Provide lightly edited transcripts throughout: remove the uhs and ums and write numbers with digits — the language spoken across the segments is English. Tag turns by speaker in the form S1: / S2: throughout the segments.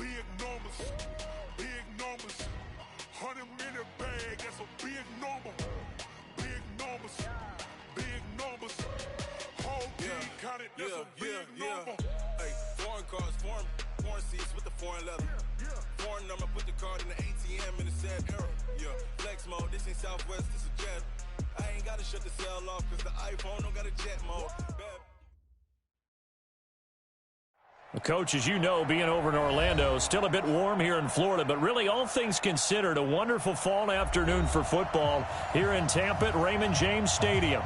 S1: big numbers, big numbers. 100-minute bag, that's a big number. Big numbers, big numbers. Whole team counted, that's a big number.
S2: Hey, foreign cars, foreign seats with the foreign leather. Foreign number, put the card in the ATM in the sad era. Yeah, flex mode, this ain't Southwest, this is jet. I ain't gotta shut the cell off, cause the iPhone don't got a jet mode.
S3: Well, Coach, as you know, being over in Orlando, still a bit warm here in Florida, but really all things considered, a wonderful fall afternoon for football here in Tampa at Raymond James Stadium.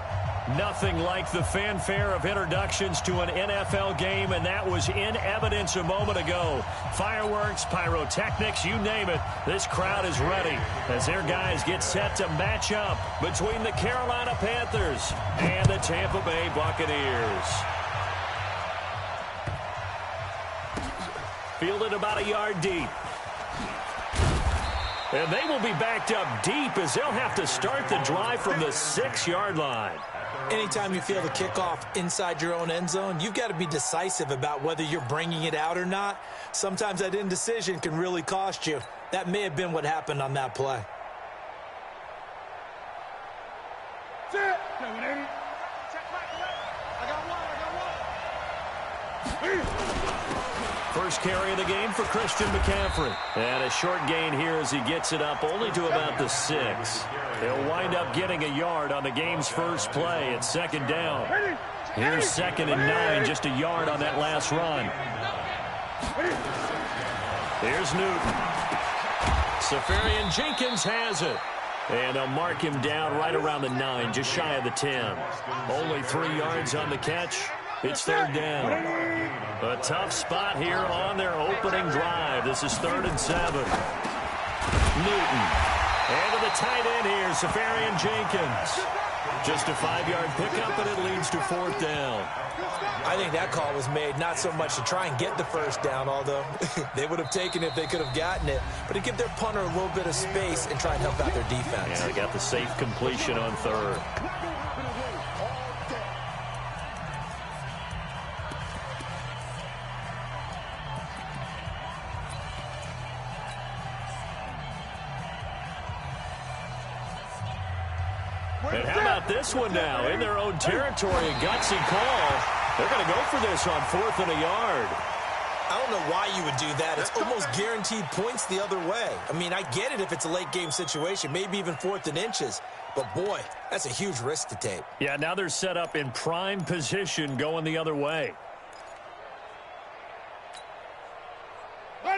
S3: Nothing like the fanfare of introductions to an NFL game, and that was in evidence a moment ago. Fireworks, pyrotechnics, you name it. This crowd is ready as their guys get set to match up between the Carolina Panthers and the Tampa Bay Buccaneers. Fielded about a yard deep. And they will be backed up deep as they'll have to start the drive from the 6-yard line.
S4: Anytime you feel the kickoff inside your own end zone, you've got to be decisive about whether you're bringing it out or not. Sometimes that indecision can really cost you. That may have been what happened on that play.
S3: First carry of the game for Christian McCaffrey. And a short gain here as he gets it up only to about the 6. He'll wind up getting a yard on the game's first play at second down. Here's 2nd and 9, just a yard on that last run. Here's Newton. Safarian Jenkins has it. And they'll mark him down right around the 9, just shy of the 10. Only 3 yards on the catch. It's 3rd down. A tough spot here on their opening drive. This is 3rd and 7. Newton. And to the tight end here, Safarian Jenkins. Just a 5-yard pickup, and it leads to 4th down.
S4: I think that call was made not so much to try and get the first down, although they would have taken it if they could have gotten it, but to give their punter a little bit of space and try and help out their defense.
S3: Yeah, they got the safe completion on 3rd. And how about this one now? In their own territory, a gutsy call. They're going to go for this on 4th and a yard.
S4: I don't know why you would do that. It's almost guaranteed points the other way. I mean, I get it if it's a late game situation, maybe even 4th and inches. But, boy, that's a huge risk to take.
S3: Yeah, now they're set up in prime position going the other way.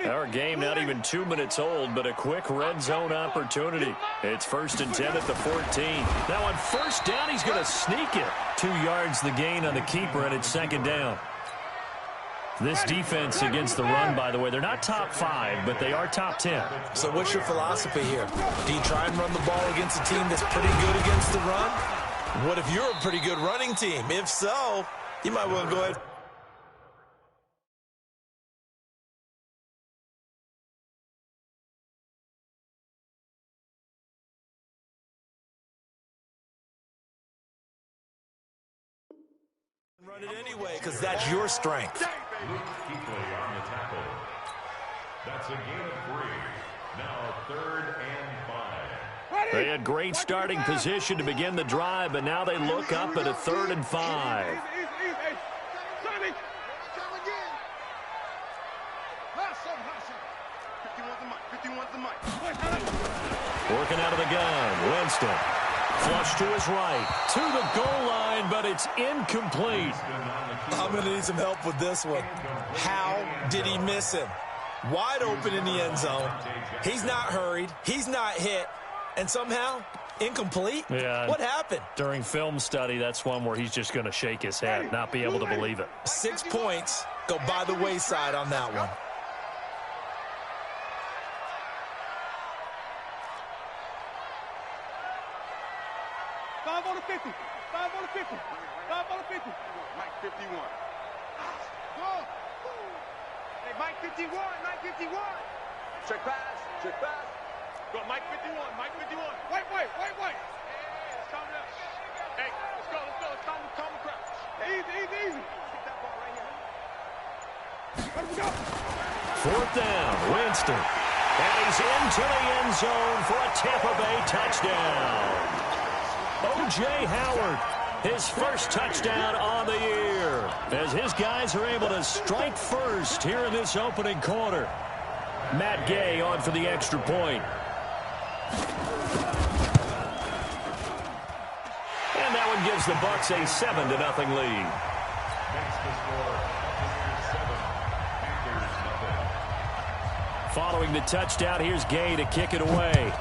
S3: Our game not even 2 minutes old, but a quick red zone opportunity. It's 1st and 10 at the 14. Now on 1st down, he's going to sneak it. 2 yards the gain on the keeper, and it's 2nd down. This defense against the run, by the way, they're not top 5, but they are top 10.
S4: So what's your philosophy here? Do you try and run the ball against a team that's pretty good against the run? What if you're a pretty good running team? If so, you might want to go ahead. Run it anyway, because that's your strength.
S5: Keep play on the tackle. That's a gain of 3. Now 3rd and 5.
S3: They had great starting position to begin the drive, but now they look up at a 3rd and 5. Working out of the gun, Winston. Flush to his right, to the goal line, but it's incomplete.
S4: I'm going to need some help with this one. How did he miss him? Wide open in the end zone. He's not hurried. He's not hit. And somehow, incomplete?
S3: Yeah.
S4: What happened?
S3: During film study, that's one where he's just going to shake his head, not be able to believe it.
S4: 6 points go by the wayside on that one.
S6: On the 50. 5 on the 50. 5 on the 50. Mike 51. Go. Hey, Mike 51. Mike 51. Check pass. Check pass. Go, Mike 51. Mike 51. Wait. Hey, it's coming up. Hey, let's go. It's calm the crowd. Easy. Get that ball right here. Let him go.
S3: 4th down, Winston. And he's into the end zone for a Tampa Bay touchdown. O.J. Howard, his first touchdown on the year, as his guys are able to strike first here in this opening quarter. Matt Gay on for the extra point. And that one gives the Bucs a 7-0 lead. Following the touchdown, here's Gay to kick it away.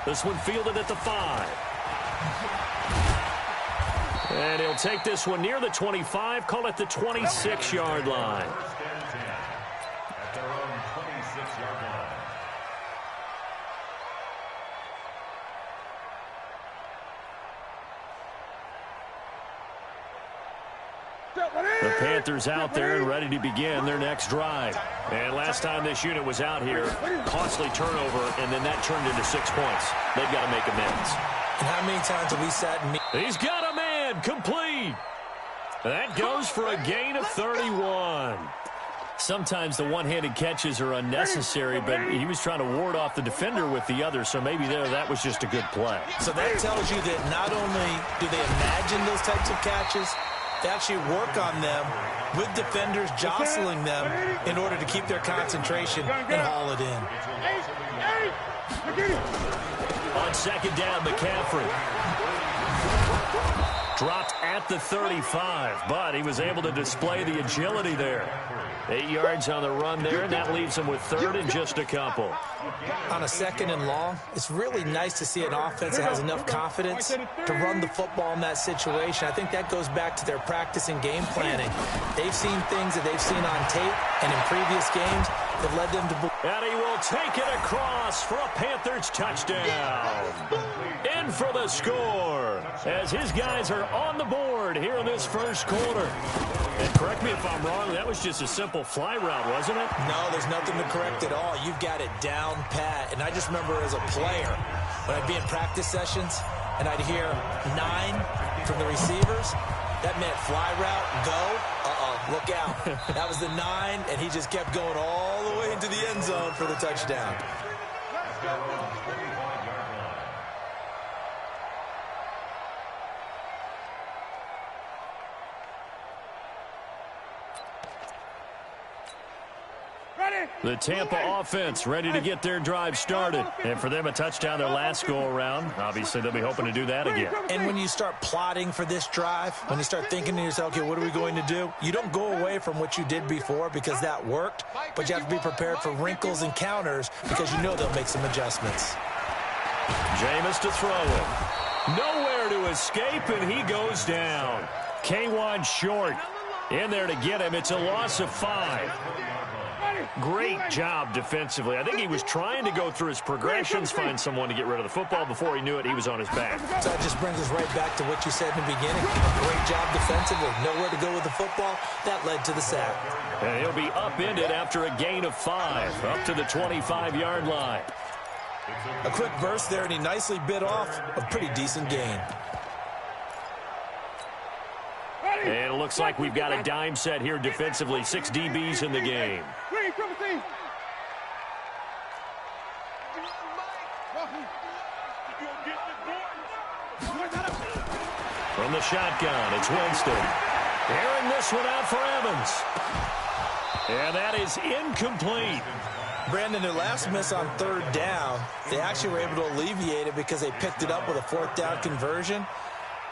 S3: This one fielded at the 5. And he'll take this one near the 25, call it the 26-yard line.
S5: At their own 26-yard line.
S3: The Panthers out there and ready to begin their next drive. And last time this unit was out here, costly turnover, and then that turned into 6 points. They've got to make amends.
S4: And how many times have we sat and
S3: He's got a man, complete. That goes for a gain of 31. Sometimes the one-handed catches are unnecessary, but he was trying to ward off the defender with the other, so maybe that was just a good play.
S4: So that tells you that not only do they imagine those types of catches, they actually work on them with defenders jostling them in order to keep their concentration and haul it in.
S3: On second down, McCaffrey. Dropped at the 35, but he was able to display the agility there. 8 yards on the run there, and that leaves him with 3rd and just a couple.
S4: On a 2nd and long, it's really nice to see an offense that has enough confidence to run the football in that situation. I think that goes back to their practice and game planning. They've seen things that they've seen on tape and in previous games that led them to...
S3: And he will take it across for a Panthers touchdown. In for the score, as his guys are on the board here in this first quarter. And correct me if I'm wrong, that was just a simple fly route, wasn't it?
S4: No, there's nothing to correct at all. You've got it down pat. And I just remember as a player, when I'd be in practice sessions and I'd hear 9 from the receivers, that meant fly route, go, look out. That was the 9, and he just kept going all the way into the end zone for the touchdown.
S3: The Tampa offense ready to get their drive started. And for them, a touchdown their last go-around. Obviously, they'll be hoping to do that again.
S4: And when you start plotting for this drive, when you start thinking to yourself, okay, what are we going to do? You don't go away from what you did before because that worked, but you have to be prepared for wrinkles and counters because you know they'll make some adjustments.
S3: Jameis to throw it. Nowhere to escape, and he goes down. K1 short. In there to get him. It's a loss of 5. Great job defensively. I think he was trying to go through his progressions, find someone to get rid of the football. Before he knew it, he was on his back.
S4: So that just brings us right back to what you said in the beginning. Great job defensively. Nowhere to go with the football. That led to the sack.
S3: And he'll be upended after a gain of 5, up to the 25-yard line.
S4: A quick burst there, and he nicely bit off a pretty decent gain.
S3: And it looks like we've got a dime set here defensively. 6 DBs in the game. From the shotgun, it's Winston. Airing this one out for Evans. And that is incomplete.
S4: Brandon, their last miss on 3rd down, they actually were able to alleviate it because they picked it up with a 4th down conversion.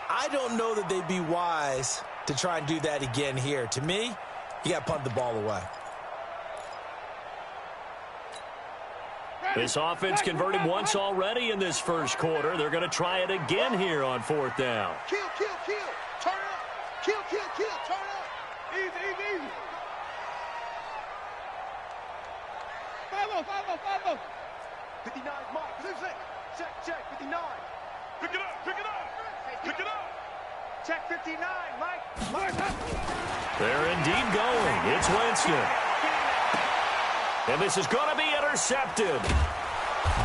S4: I don't know that they'd be wise to try and do that again here. To me, you got to punt the ball away.
S3: This offense converted once already in this first quarter. They're going to try it again here on 4th down.
S6: Kill. Turn up. Kill. Turn up. Easy. 5-0. 59, Mike. Lose it. Check. 59. Pick it up. Check 59, Mike.
S3: They're indeed going. It's Winston. And this is going to be intercepted.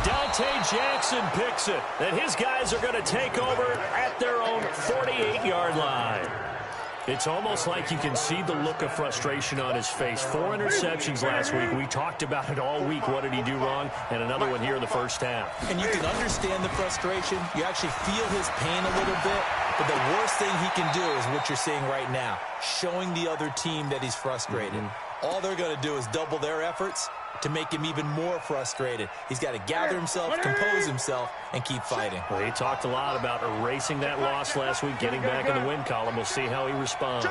S3: Dante Jackson picks it. And his guys are going to take over at their own 48-yard line. It's almost like you can see the look of frustration on his face. 4 interceptions last week. We talked about it all week. What did he do wrong? And another one here in the first half.
S4: And you can understand the frustration. You actually feel his pain a little bit. But the worst thing he can do is what you're seeing right now, showing the other team that he's frustrated. All they're going to do is double their efforts to make him even more frustrated. He's got to gather himself, compose himself, and keep fighting.
S3: Well, he talked a lot about erasing that loss last week, getting back in the win column. We'll see how he responds.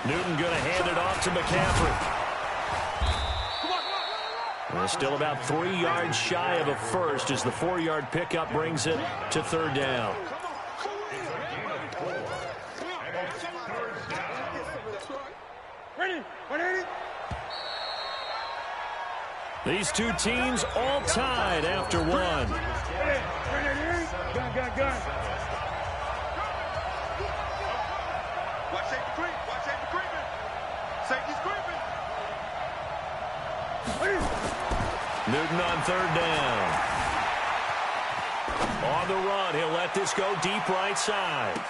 S3: Newton going to hand it off to McCaffrey. Well, still about 3 yards shy of a first as the 4-yard pickup brings it to 3rd down. These two teams all tied after 1.
S6: Gun. Watch safety creep. Watch safety creeping. Safety's creeping.
S3: Newton on 3rd down. On the run, he'll let this go deep right side.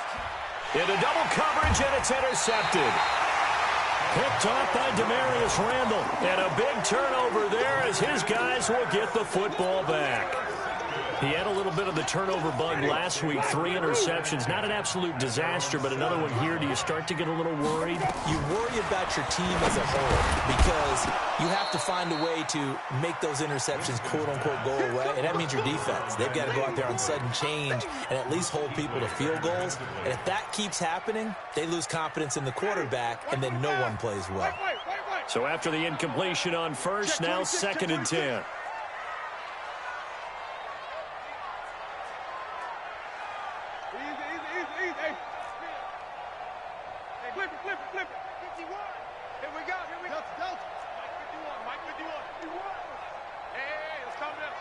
S3: Into double coverage, and it's intercepted. Picked off by Demarius Randall. And a big turnover there as his guys will get the football back. He had a little bit of the turnover bug last week. 3 interceptions. Not an absolute disaster, but another one here. Do you start to get a little worried?
S4: You worry about your team as a whole because you have to find a way to make those interceptions, quote-unquote, go away, and that means your defense. They've got to go out there on sudden change and at least hold people to field goals. And if that keeps happening, they lose confidence in the quarterback, and then no one plays well.
S3: So after the incompletion on first, now 2nd and 10.
S6: Flip it. 51. Here we go. Delta. Mike 51. Hey, let's calm down.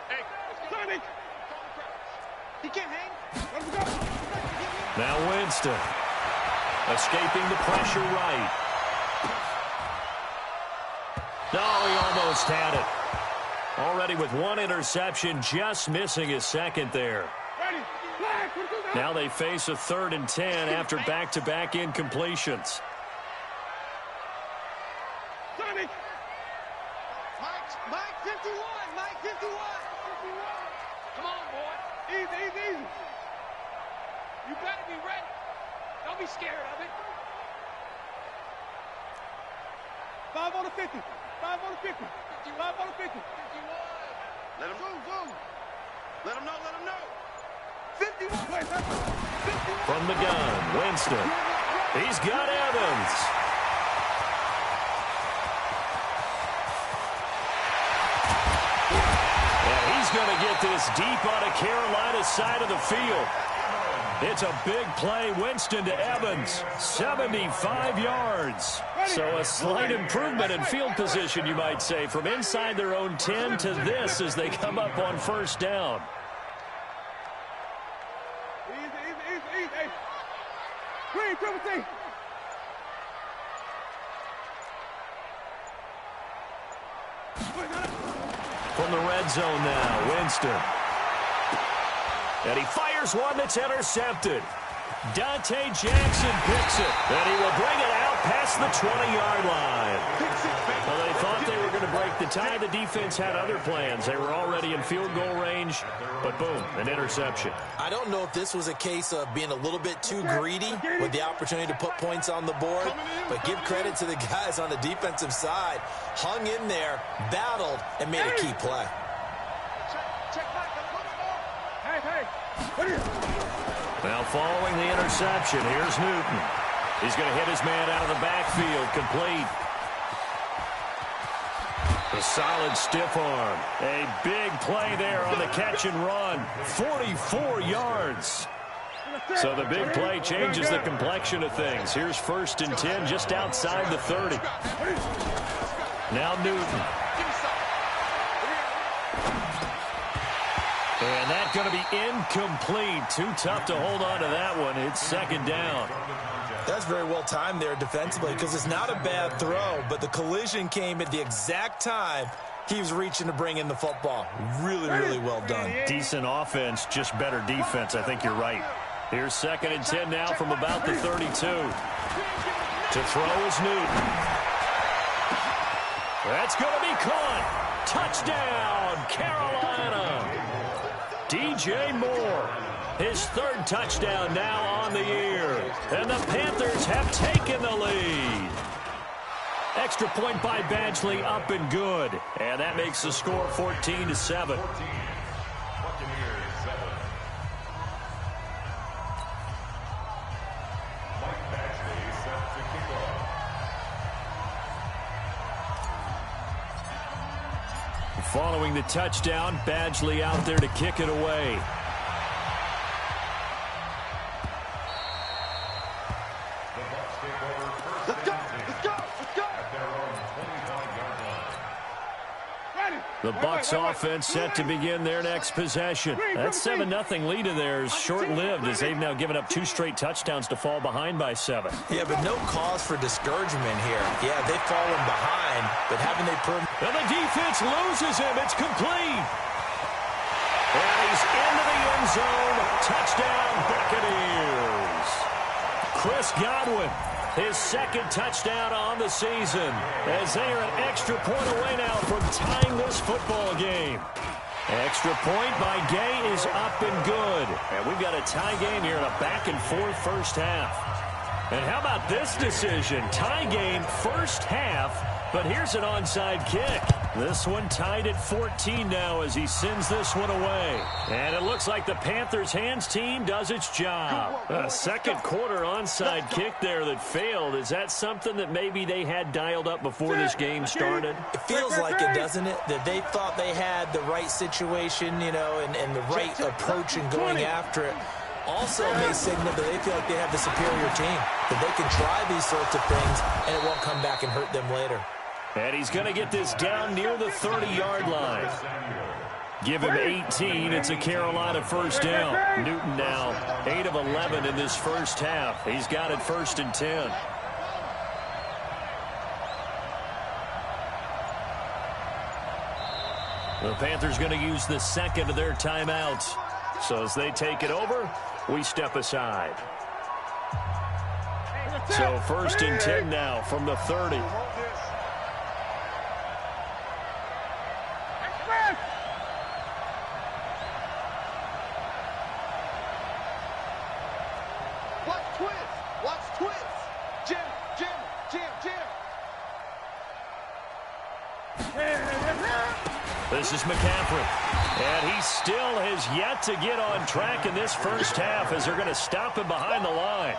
S6: Hey, let's go. Sonic. He can't hang. Let him go.
S3: Now Winston. Escaping the pressure right. No, he almost had it. Already with 1 interception, just missing his 2nd there. Now they face a 3rd and 10 after back-to-back incompletions.
S6: Sonic. Mike 51. Mike 51. Come on, boy. Easy. You better be ready. Don't be scared of it. 5 on the 50. 5 on the 50. 5 on the 50. 51. Let him go. Let him know. 51.
S3: From the gun, Winston. He's got Evans. And he's going to get this deep on a Carolina side of the field. It's a big play. Winston to Evans. 75 yards. So a slight improvement in field position, you might say, from inside their own 10 to this as they come up on 1st down.
S6: Easy. Green, triple T.
S3: From the red zone now, Winston. And he fires one that's intercepted. Dante Jackson picks it. And he will bring it out past the 20-yard line. Well, they thought they were going to break the tie. The defense had other plans. They were already in field goal range, but boom, an interception.
S4: I don't know if this was a case of being a little bit too greedy with the opportunity to put points on the board, but give credit to the guys on the defensive side. Hung in there, battled, and made a key play.
S3: Now following the interception, here's Newton. He's going to hit his man out of the backfield, complete. A solid stiff arm. A big play there on the catch and run. 44 yards. So the big play changes the complexion of things. Here's 1st and 10 just outside the 30. Now Newton. And that's going to be incomplete. Too tough to hold on to that one. It's 2nd down.
S4: That's very well timed there defensively because it's not a bad throw, but the collision came at the exact time Keeps reaching to bring in the football. Really, really well done.
S3: Decent offense, just better defense. I think you're right. Here's 2nd and 10 now from about the 32. To throw is Newton. That's going to be caught. Touchdown, Carolina. DJ Moore. His 3rd touchdown now on the year. And the Panthers have taken the lead. Extra point by Badgley, up and good. And that makes the score 14-7. Following the touchdown, Badgley out there to kick it away. The Bucs offense set to begin their next possession. That 7-0 lead of theirs short-lived as they've now given up 2 straight touchdowns to fall behind by 7.
S4: Yeah, but no cause for discouragement here. Yeah, they've fallen behind, but haven't they proven...
S3: And the defense loses him. It's complete. And he's into the end zone. Touchdown, Buccaneers. Chris Godwin, his 2nd touchdown on the season, as they are an extra point away now from tying this football game. Extra point by Gay is up and good. And we've got a tie game here in a back-and-forth first half. And how about this decision? Tie game first half, but here's an onside kick. This one tied at 14 now as he sends this one away. And it looks like the Panthers' hands team does its job. A second quarter onside kick there that failed. Is that something that maybe they had dialed up before this game started?
S4: It feels like it, doesn't it? That they thought they had the right situation, you know, and the right approach in going after it. Also may signal that they feel like they have the superior team, that they can try these sorts of things, and it won't come back and hurt them later.
S3: And he's going to get this down near the 30-yard line. Give him 18. It's a Carolina first down. Newton now 8 of 11 in this first half. He's got it 1st and 10. The Panthers going to use the 2nd of their timeouts. So as they take it over, we step aside. So 1st and 10 now from the 30. This is McCaffrey, and he still has yet to get on track in this first half as they're going to stop him behind the line.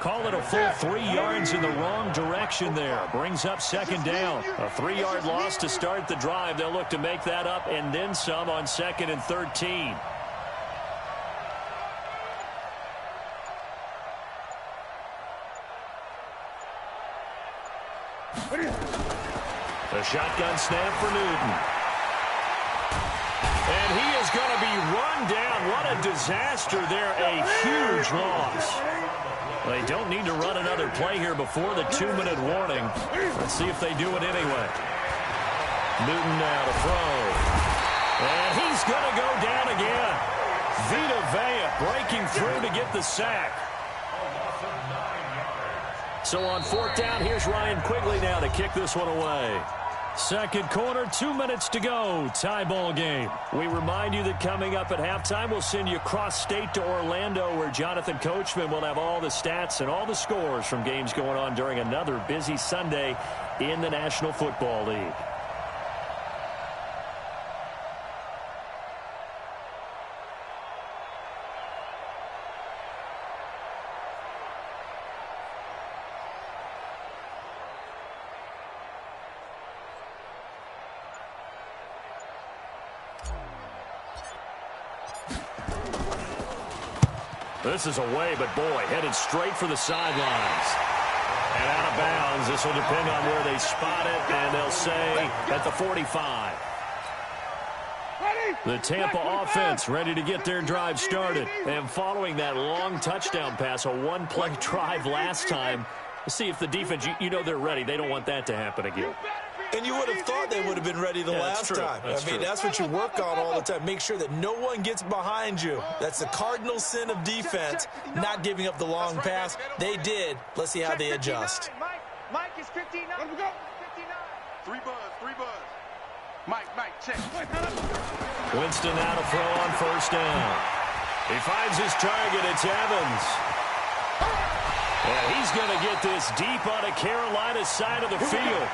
S3: Call it a full 3 yards in the wrong direction there. Brings up 2nd down. A 3-yard loss to start the drive. They'll look to make that up and then some on 2nd and 13. The shotgun snap for Newton. And he is going to be run down. What a disaster there. A huge loss. They don't need to run another play here before the 2-minute warning. Let's see if they do it anyway. Newton now to throw. And he's going to go down again. Vita Vea breaking through to get the sack. So on 4th down, here's Ryan Quigley now to kick this one away. Second quarter, 2 minutes to go. Tie ball game. We remind you that coming up at halftime, we'll send you cross-state to Orlando, where Jonathan Coachman will have all the stats and all the scores from games going on during another busy Sunday in the National Football League. This is away, but boy, headed straight for the sidelines. And out of bounds. This will depend on where they spot it, and they'll say at the 45. The Tampa offense ready to get their drive started. And following that long touchdown pass, a one-play drive last time, let's see if the defense, you know they're ready. They don't want that to happen again.
S4: And you would have thought they would have been ready the last time. That's what you work on all the time. Make sure that no one gets behind you. That's the cardinal sin of defense, not giving up the long pass. They did. Let's see how they adjust.
S6: Mike is 59. Let him go. 59. 3 buzz. Mike, check.
S3: Winston now to throw on first down. He finds his target. It's Evans. And he's going to get this deep on the Carolina side of the field.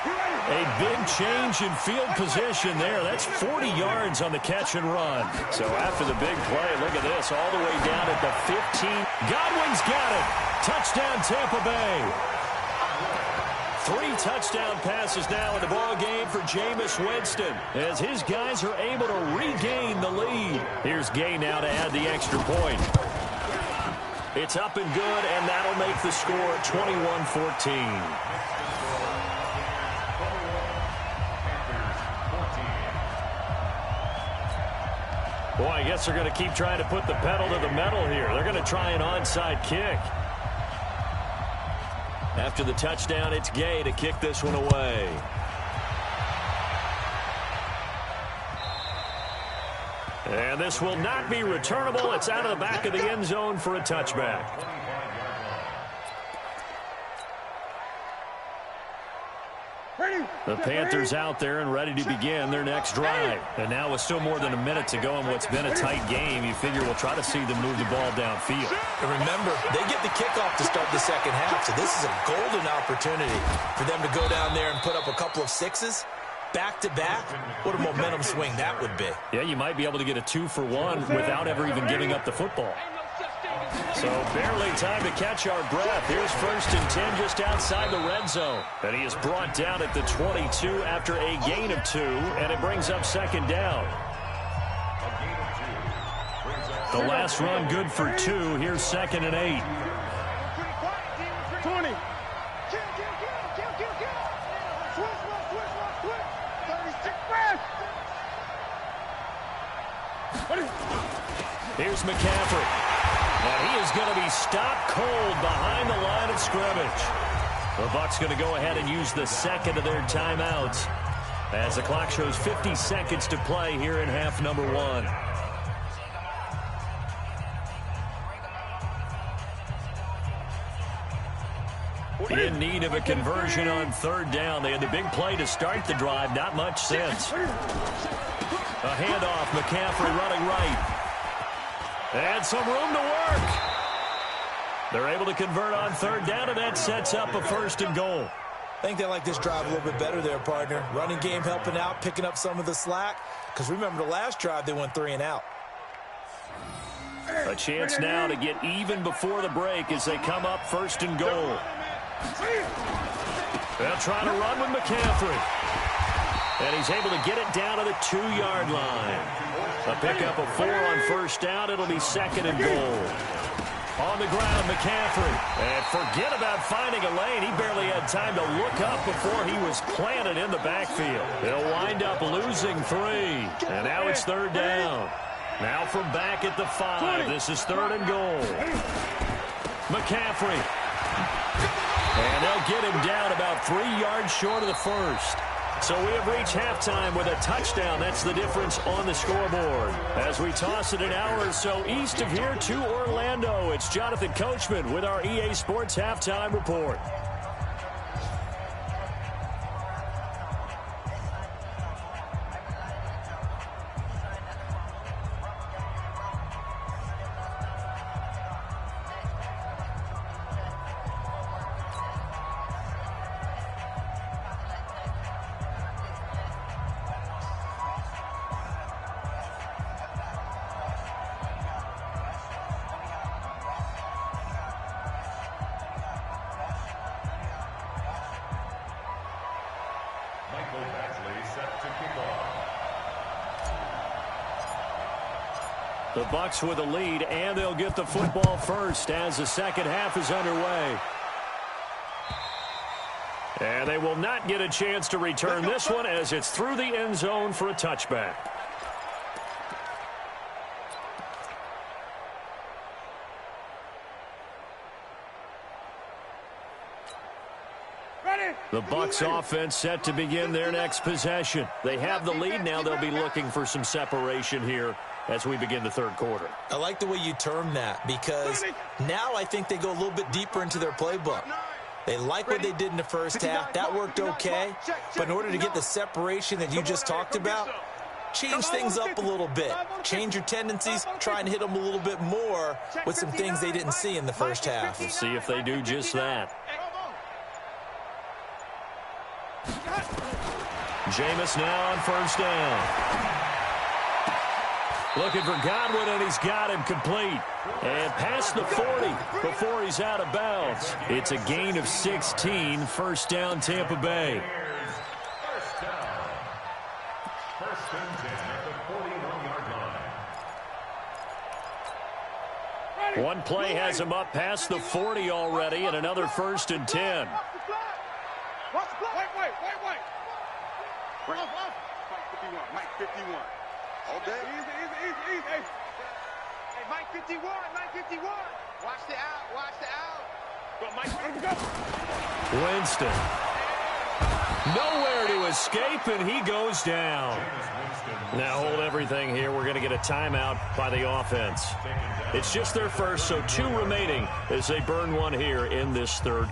S3: A big change in field position there. That's 40 yards on the catch and run. So after the big play, look at this, all the way down at the 15. Godwin's got it. Touchdown, Tampa Bay. 3 touchdown passes now in the ball game for Jameis Winston as his guys are able to regain the lead. Here's Gay now to add the extra point. It's up and good, and that'll make the score 21-14. Boy, I guess they're going to keep trying to put the pedal to the metal here. They're going to try an onside kick. After the touchdown, it's Gay to kick this one away. And this will not be returnable. It's out of the back of the end zone for a touchback. The Panthers out there and ready to begin their next drive. And now with still more than a minute to go in what's been a tight game, you figure we'll try to see them move the ball downfield.
S4: And remember, they get the kickoff to start the second half, so this is a golden opportunity for them to go down there and put up a couple of sixes. Back-to-back, what a momentum swing that would be.
S3: Yeah, you might be able to get a 2-for-1 without ever even giving up the football. So barely time to catch our breath. Here's 1st and 10 just outside the red zone. And he is brought down at the 22 after a gain of 2, and it brings up 2nd down. The last run good for 2. Here's 2nd and 8.
S6: 20.
S3: Here's McCaffrey. And he is going to be stopped cold behind the line of scrimmage. The Bucs going to go ahead and use the second of their timeouts as the clock shows 50 seconds to play here in half number 1. In need of a conversion on 3rd down. They had the big play to start the drive. Not much since. A handoff. McCaffrey running right. And some room to work. They're able to convert on 3rd down, and that sets up a 1st and goal.
S4: I think they like this drive a little bit better there, partner. Running game helping out, picking up some of the slack. Because remember, the last drive, they went 3 and out.
S3: A chance now to get even before the break as they come up 1st and goal. They'll try to run with McCaffrey. And he's able to get it down to the 2-yard line. A pickup of 4 on 1st down. It'll be 2nd and goal. On the ground, McCaffrey. And forget about finding a lane. He barely had time to look up before he was planted in the backfield. They'll wind up losing 3. And now it's 3rd down. Now from back at the 5. This is 3rd and goal. McCaffrey. And they'll get him down about 3 yards short of the 1st. So we have reached halftime with a touchdown. That's the difference on the scoreboard. As we toss it an hour or so east of here to Orlando, it's Jonathan Coachman with our EA Sports Halftime Report. The Bucs with a lead, and they'll get the football first as the second half is underway. And they will not get a chance to return this one as it's through the end zone for a touchback.
S6: Ready?
S3: The Bucs offense set to begin their next possession. They have the lead now. They'll be looking for some separation here as we begin the third quarter.
S4: I like the way you term that, because now I think they go a little bit deeper into their playbook. They like what they did in the first half. That worked okay. But in order to get the separation that you just talked about, change things up a little bit. Change your tendencies. Try and hit them a little bit more with some things they didn't see in the first half.
S3: We'll see if they do just that. Jameis now on first down. Looking for Godwin, and he's got him complete. And past the 40 before he's out of bounds. It's a gain of 16. First down, Tampa Bay.
S5: First down. First and 10 at the 41-yard line.
S3: One play has him up past the 40 already, and another first and 10.
S6: Wait. Mike 51. Okay. Easy. Hey, Mike 51. Watch the out. Go, Mike. Go.
S3: Winston. Nowhere to escape, and he goes down. Now hold everything here. We're going to get a timeout by the offense. It's just their first, so 2 remaining as they burn one here in this third.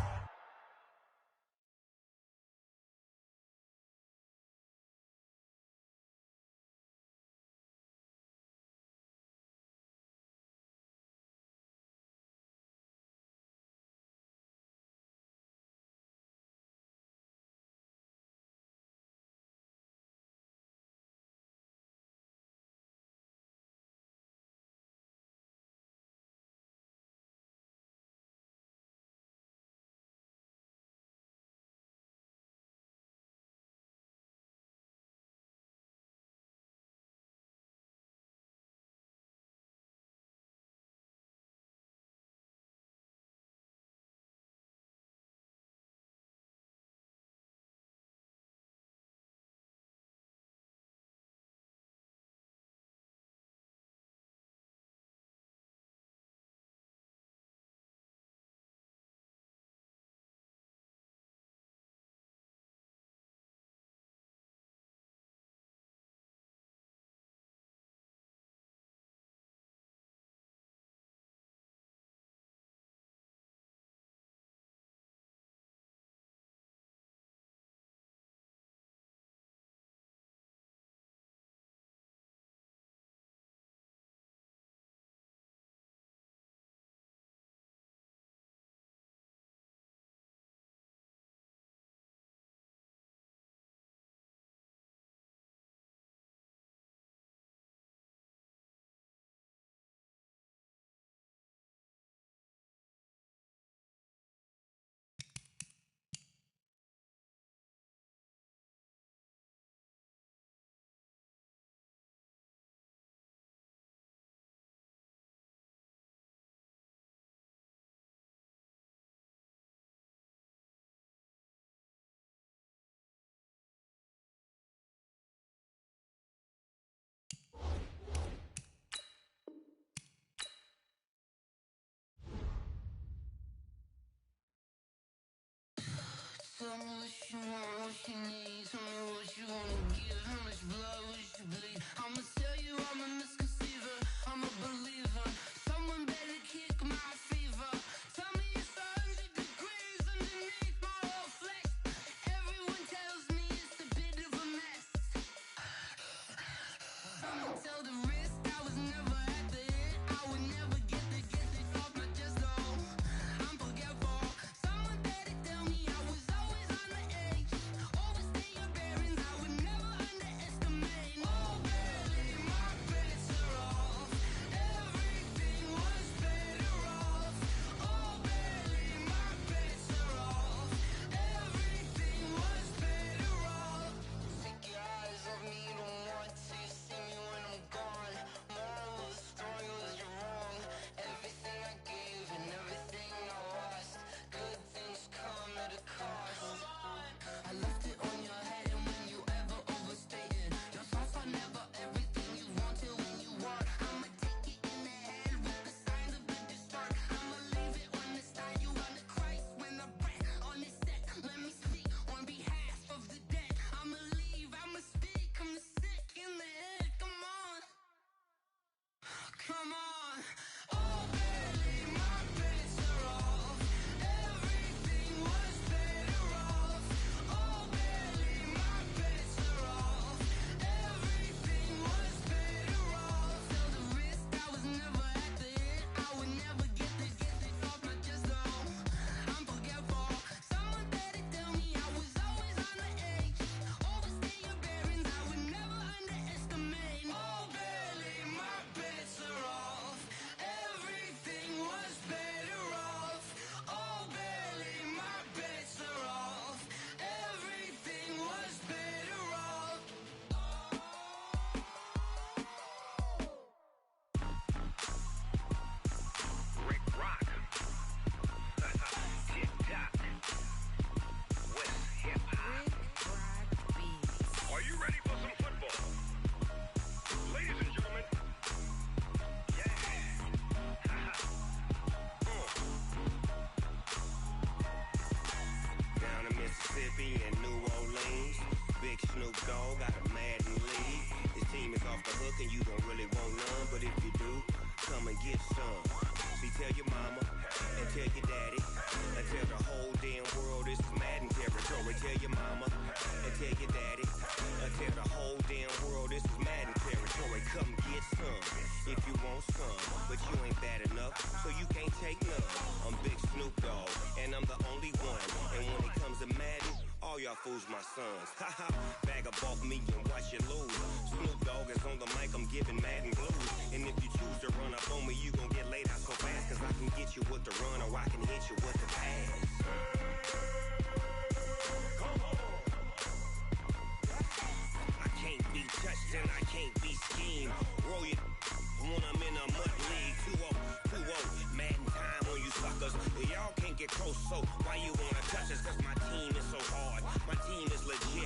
S7: Tell me what you want, what you need. Tell me what you wanna give. How much blood would you bleed? I'ma tell you I'm a misconceiver. I'm a believer. Someone better kick my fever. Tell me it's 100 degrees underneath my whole flesh. Everyone tells me it's a bit of a mess. I'ma tell the risk I was never at the hit. I would never get the off my chest though. I'm forgetful. Someone better tell me I was always on the edge. Overstay your bearings, I would never underestimate. Oh baby, my credit's so
S8: Snoop Dogg got a Madden lead. His team is off the hook and you don't really want none, but if you do, come and get some. See, tell your mama and tell your daddy and tell the whole damn world this is Madden territory. Tell your mama and tell your daddy and tell the whole damn world this is Madden territory. Come get some if you want some, but you ain't bad enough, so you can't take none. I'm Big Snoop Dogg, and I'm the only one. And when it comes to Madden, all y'all fools my sons. Haha, bag up off me and watch you lose. Snoop Dogg is on the mic, I'm giving Madden blues. And if you choose to run up on me, you gon' get laid out so fast, cause I can get you with the run or I can hit you with the pass. I can't be touched and I can't be schemed. Roll you when I'm in a mud league. 2-0, Madden time on you suckers. Y'all can't get close, so why you wanna touch us? Cause my team is so hard, my team is legit.